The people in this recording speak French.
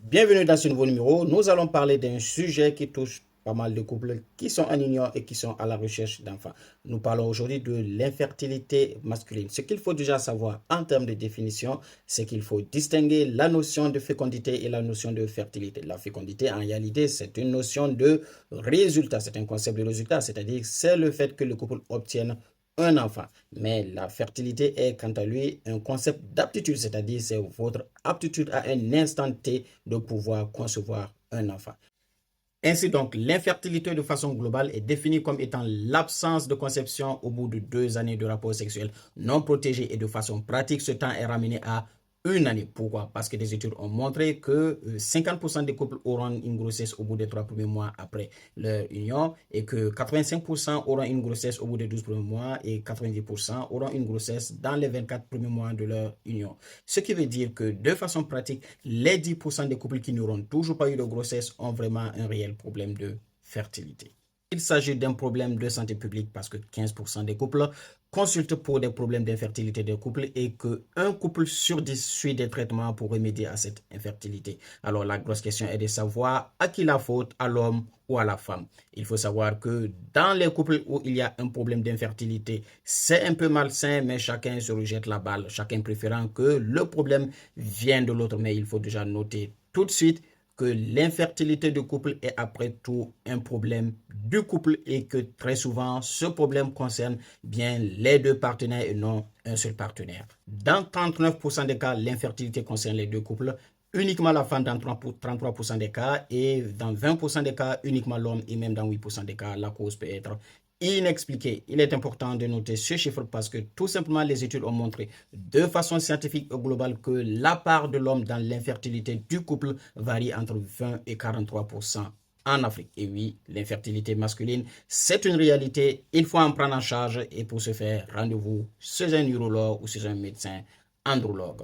Bienvenue dans ce nouveau numéro. Nous allons parler d'un sujet qui touche pas mal de couples qui sont en union et qui sont à la recherche d'enfants. Nous parlons aujourd'hui de l'infertilité masculine. Ce qu'il faut déjà savoir en termes de définition, c'est qu'il faut distinguer la notion de fécondité et la notion de fertilité. La fécondité, en réalité, c'est une notion de résultat. C'est un concept de résultat, c'est-à-dire c'est le fait que le couple obtienne un enfant. Mais la fertilité est quant à lui un concept d'aptitude, c'est-à-dire c'est votre aptitude à un instant T de pouvoir concevoir un enfant. Ainsi donc, l'infertilité de façon globale est définie comme étant l'absence de conception au bout de 2 années de rapport sexuel non protégé et de façon pratique, ce temps est ramené à une année. Pourquoi? Parce que des études ont montré que 50% des couples auront une grossesse au bout des 3 premiers mois après leur union et que 85% auront une grossesse au bout des 12 premiers mois et 90% auront une grossesse dans les 24 premiers mois de leur union. Ce qui veut dire que de façon pratique, les 10% des couples qui n'auront toujours pas eu de grossesse ont vraiment un réel problème de fertilité. Il s'agit d'un problème de santé publique parce que 15% des couples consultent pour des problèmes d'infertilité des couples et qu'un couple sur 10 suit des traitements pour remédier à cette infertilité. Alors la grosse question est de savoir à qui la faute, à l'homme ou à la femme. Il faut savoir que dans les couples où il y a un problème d'infertilité, c'est un peu malsain, mais chacun se rejette la balle, chacun préférant que le problème vienne de l'autre. Mais il faut déjà noter tout de suite que l'infertilité du couple est après tout un problème du couple et que très souvent ce problème concerne bien les deux partenaires et non un seul partenaire. Dans 39% des cas, l'infertilité concerne les deux couples, uniquement la femme dans 33% des cas et dans 20% des cas uniquement l'homme et même dans 8% des cas la cause peut être inexpliquée. Il est important de noter ce chiffre parce que tout simplement les études ont montré de façon scientifique et globale que la part de l'homme dans l'infertilité du couple varie entre 20 et 43% en Afrique. Et oui, l'infertilité masculine, c'est une réalité, il faut en prendre en charge et pour ce faire, rendez-vous chez un urologue ou chez un médecin andrologue.